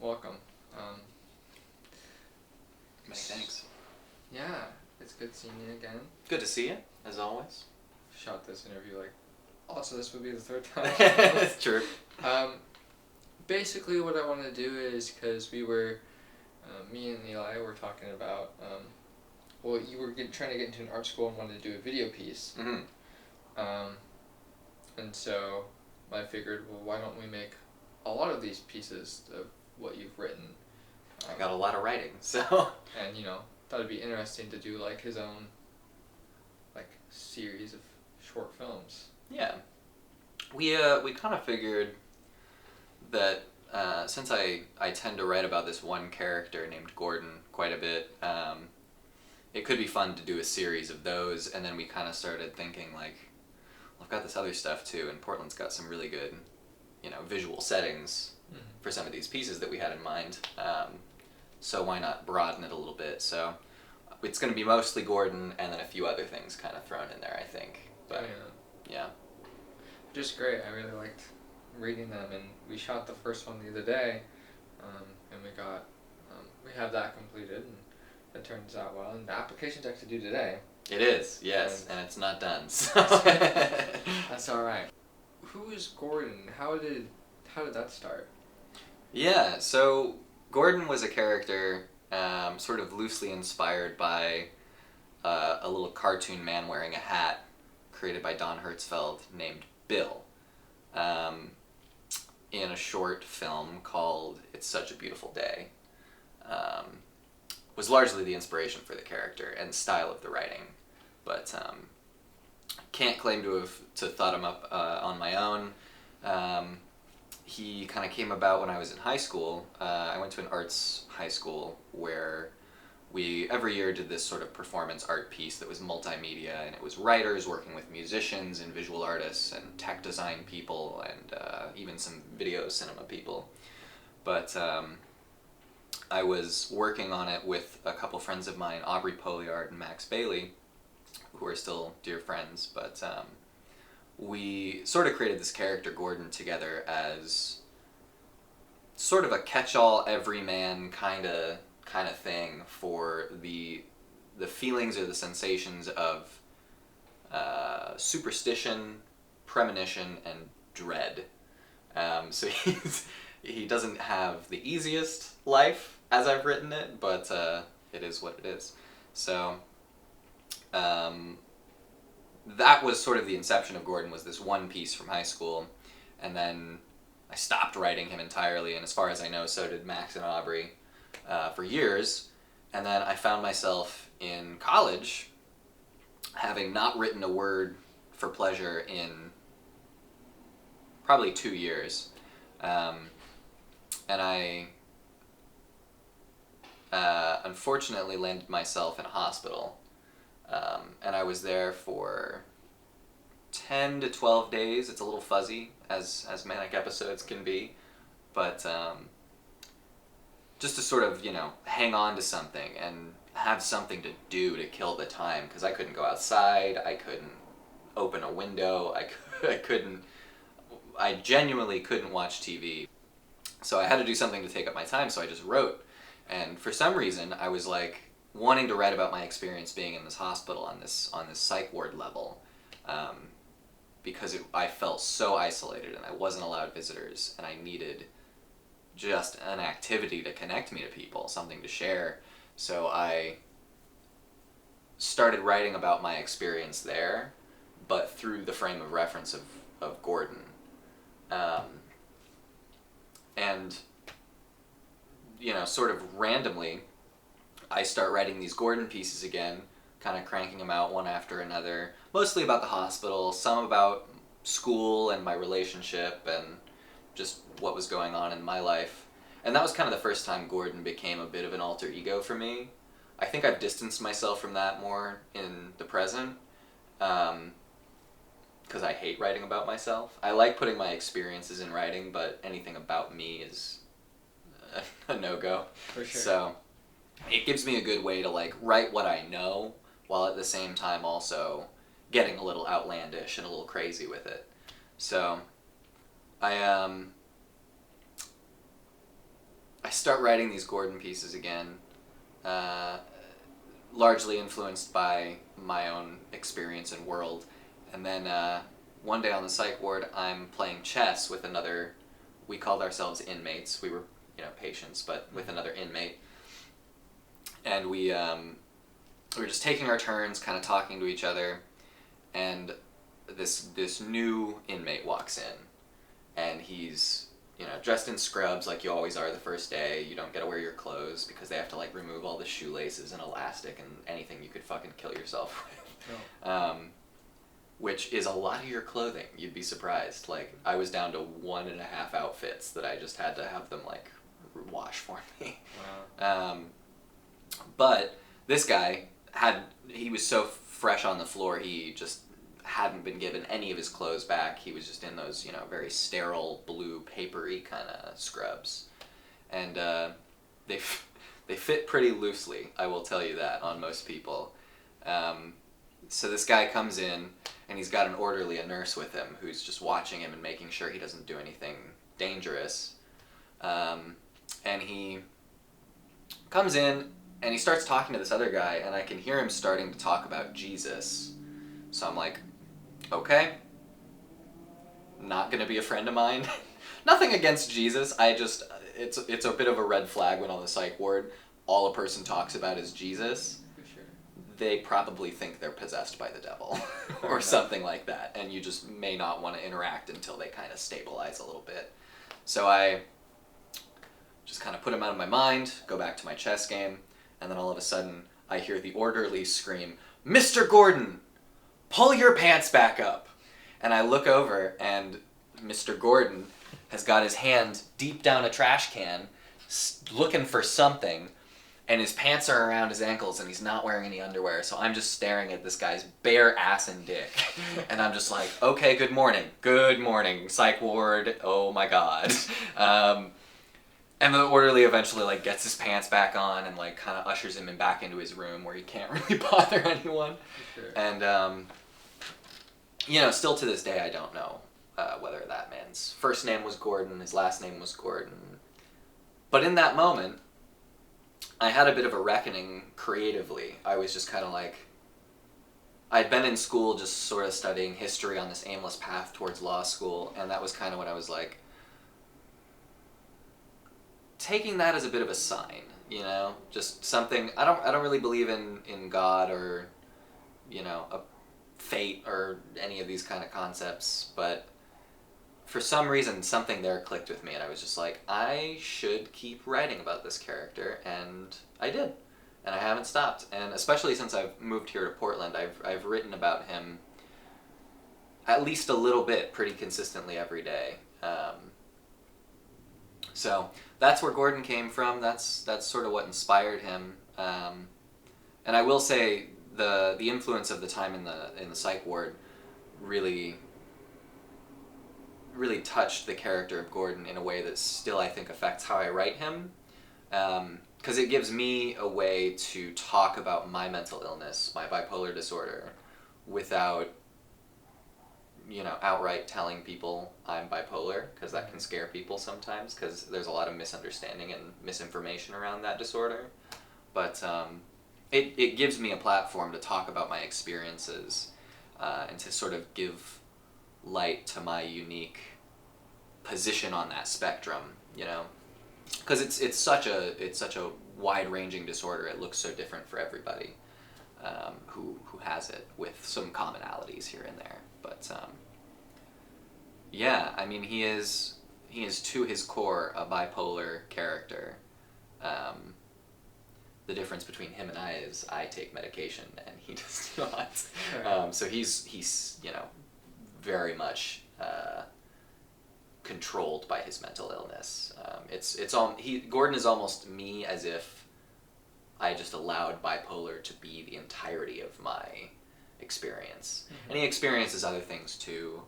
welcome. Um, Many thanks. yeah, it's good seeing you again. Good to see you, as always. Shot this interview also this would be the third time. It's true. Basically what I want to do is, because me and Eli were talking about, you were trying to get into an art school and wanted to do a video piece. Mm-hmm. And so I figured, well, why don't we make a lot of these pieces of what you've written? I got a lot of writing, so... And, thought it'd be interesting to do, his own, series of short films. Yeah. We kind of figured that since I tend to write about this one character named Gordon quite a bit, it could be fun to do a series of those, and then we kind of started thinking, I've got this other stuff too, and Portland's got some really good, visual settings for some of these pieces that we had in mind. So why not broaden it a little bit? So it's going to be mostly Gordon, and then a few other things kind of thrown in there, I think. But yeah. Just great. I really liked reading them, and we shot the first one the other day, and we have that completed, and it turns out well. And the application's actually due today. It is, yes, and it's not done. So. That's all right. Who is Gordon? How did that start? Yeah, so Gordon was a character sort of loosely inspired by a little cartoon man wearing a hat created by Don Hertzfeld named Bill in a short film called It's Such a Beautiful Day. Was largely the inspiration for the character and style of the writing, but can't claim to have thought him up on my own. He kind of came about when I was in high school. I went to an arts high school where we every year did this sort of performance art piece that was multimedia, and it was writers working with musicians and visual artists and tech design people and even some video cinema people. But I was working on it with a couple friends of mine, Aubrey Poliard and Max Bailey, who are still dear friends, but we sort of created this character, Gordon, together as sort of a catch-all, everyman kind of thing for the feelings or the sensations of superstition, premonition, and dread. So he doesn't have the easiest life as I've written it, but it is what it is. So that was sort of the inception of Gordon, was this one piece from high school, and then I stopped writing him entirely, and as far as I know, so did Max and Aubrey for years, and then I found myself in college having not written a word for pleasure in probably 2 years, and I unfortunately landed myself in a hospital. And I was there for 10 to 12 days. It's a little fuzzy, as manic episodes can be, but just to sort of, hang on to something and have something to do to kill the time, because I couldn't go outside, I couldn't open a window, I genuinely couldn't watch TV. So I had to do something to take up my time, so I just wrote. And for some reason, I was wanting to write about my experience being in this hospital on this psych ward level, because I felt so isolated and I wasn't allowed visitors, and I needed just an activity to connect me to people, something to share. So I started writing about my experience there, but through the frame of reference of Gordon. And, sort of randomly, I start writing these Gordon pieces again, kind of cranking them out one after another, mostly about the hospital, some about school and my relationship and just what was going on in my life. And that was kind of the first time Gordon became a bit of an alter ego for me. I think I've distanced myself from that more in the present, because I hate writing about myself. I like putting my experiences in writing, but anything about me is a no-go. For sure. So it gives me a good way to write what I know, while at the same time also getting a little outlandish and a little crazy with it. So I I start writing these Gordon pieces again, uh, largely influenced by my own experience and world. And then one day on the psych ward, I'm playing chess with another. We called ourselves inmates. We were, patients, but with another inmate. And we were just taking our turns, kind of talking to each other. And this new inmate walks in, and he's dressed in scrubs like you always are the first day. You don't get to wear your clothes because they have to like remove all the shoelaces and elastic and anything you could fucking kill yourself with. Oh. Which is a lot of your clothing. You'd be surprised. Like, I was down to 1.5 outfits that I just had to have them like wash for me. Wow. But this guy he was so fresh on the floor, he just hadn't been given any of his clothes back. He was just in those, very sterile, blue, papery kind of scrubs. And they fit pretty loosely, I will tell you that, on most people. So this guy comes in, and he's got an orderly, a nurse with him, who's just watching him and making sure he doesn't do anything dangerous. And he comes in, and he starts talking to this other guy, and I can hear him starting to talk about Jesus. So I'm like, okay, not gonna be a friend of mine. Nothing against Jesus, it's a bit of a red flag when on the psych ward all a person talks about is Jesus. For sure. They probably think they're possessed by the devil or something like that, and you just may not want to interact until they kind of stabilize a little bit. So I just kind of put him out of my mind, go back to my chess game, and then all of a sudden I hear the orderly scream, "Mr. Gordon, pull your pants back up!" And I look over, and Mr. Gordon has got his hand deep down a trash can, looking for something, and his pants are around his ankles, and he's not wearing any underwear, so I'm just staring at this guy's bare ass and dick. And I'm just like, okay, good morning, psych ward, oh my god. And the orderly eventually like gets his pants back on and like kind of ushers him back into his room where he can't really bother anyone. Sure. And still to this day I don't know whether that man's first name was Gordon, his last name was Gordon. But in that moment, I had a bit of a reckoning creatively. I was just kind of like, I'd been in school just sort of studying history on this aimless path towards law school, and that was kind of when I was like, taking that as a bit of a sign, just something. I don't really believe in God or, a fate or any of these kind of concepts, but for some reason something there clicked with me, and I was just like, I should keep writing about this character, and I did, and I haven't stopped. And especially since I've moved here to Portland, I've written about him at least a little bit pretty consistently every day. So that's where Gordon came from. That's sort of what inspired him. And I will say the influence of the time in the psych ward really touched the character of Gordon in a way that still I think affects how I write him. Because it gives me a way to talk about my mental illness, my bipolar disorder, without outright telling people I'm bipolar, because that can scare people sometimes, because there's a lot of misunderstanding and misinformation around that disorder. But it gives me a platform to talk about my experiences and to sort of give light to my unique position on that spectrum, because it's such a wide-ranging disorder. It looks so different for everybody who has it, with some commonalities here and there. But yeah, I mean, he is to his core a bipolar character. The difference between him and I is I take medication and he does not. Right. So he's very much controlled by his mental illness. Gordon is almost me, as if I just allowed bipolar to be the entirety of my experience. Mm-hmm. And he experiences other things too.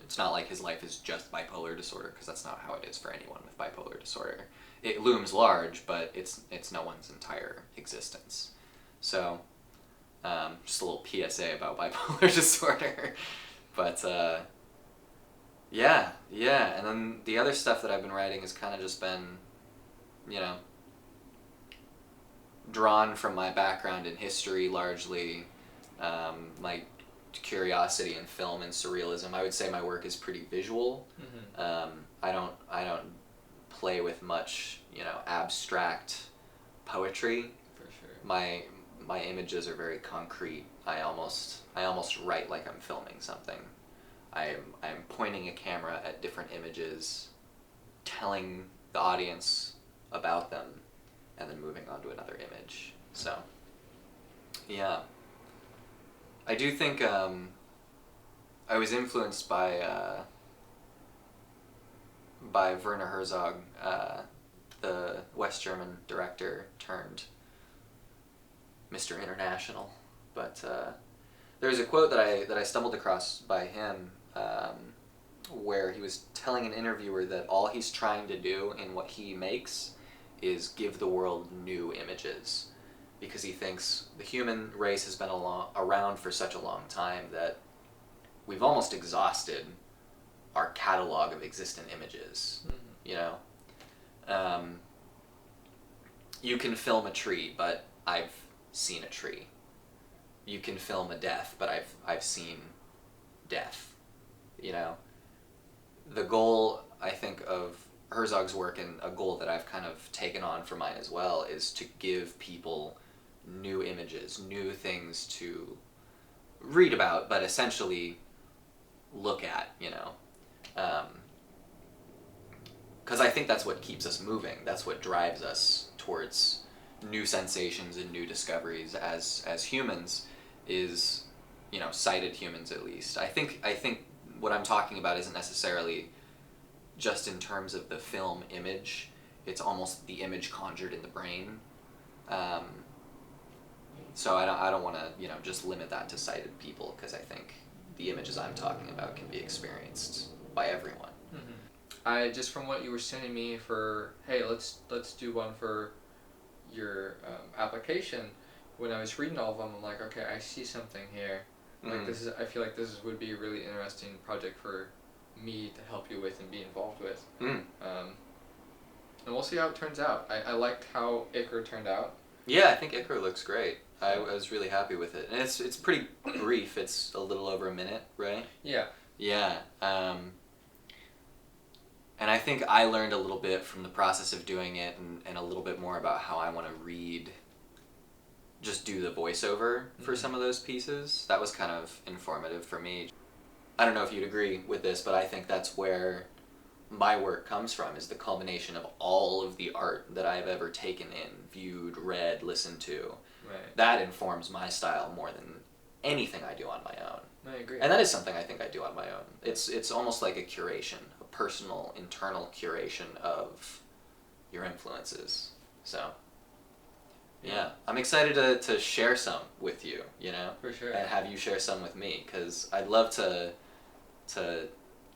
It's not like his life is just bipolar disorder, because that's not how it is for anyone with bipolar disorder. It looms large, but it's no one's entire existence. So, just a little PSA about bipolar disorder. But Yeah, yeah. And then the other stuff that I've been writing has kind of just been, you know, drawn from my background in history largely, my curiosity in film and surrealism. I would say my work is pretty visual. I don't play with much, abstract poetry. For sure. My images are very concrete. I almost write like I'm filming something. I'm pointing a camera at different images, telling the audience about them, and then moving on to another image. So, yeah. I do think I was influenced by Werner Herzog, the West German director turned Mr. International. But there's a quote that I stumbled across by him, where he was telling an interviewer that all he's trying to do in what he makes is give the world new images, because he thinks the human race has been around for such a long time that we've almost exhausted our catalog of existent images. Mm-hmm. You know, you can film a tree, but I've seen a tree. You can film a death, but I've seen death. You know, the goal, I think, of Herzog's work, and a goal that I've kind of taken on for mine as well, is to give people new images, new things to read about, but essentially look at, because I think that's what keeps us moving. That's what drives us towards new sensations and new discoveries as humans, is, sighted humans at least. I think what I'm talking about isn't necessarily just in terms of the film image. It's almost the image conjured in the brain. So I don't want to just limit that to sighted people, because I think the images I'm talking about can be experienced by everyone. Mm-hmm. I just, from what you were sending me for, hey, let's do one for your application. When I was reading all of them, I'm like, okay, I see something here. Like I feel like would be a really interesting project for me to help you with and be involved with. And we'll see how it turns out. I liked how Icar turned out. Yeah, I think Icar looks great. I was really happy with it, and it's pretty brief. It's a little over a minute, right? Yeah. Yeah. And I think I learned a little bit from the process of doing it, and a little bit more about how I want to just do the voiceover for some of those pieces. That was kind of informative for me. I don't know if you'd agree with this, but I think that's where my work comes from, is the culmination of all of the art that I've ever taken in, viewed, read, listened to. Right. That informs my style more than anything I do on my own. I agree. And that is something I think I do on my own. It's almost like a curation, a personal, internal curation of your influences. So, yeah, I'm excited to share some with you, For sure. and have you share some with me, because I'd love to.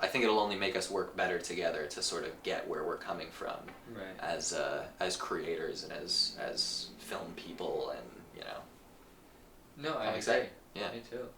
I think it'll only make us work better together to sort of get where we're coming from, right, as creators and as film people, and No, I'm agree. excited. Yeah. Me too.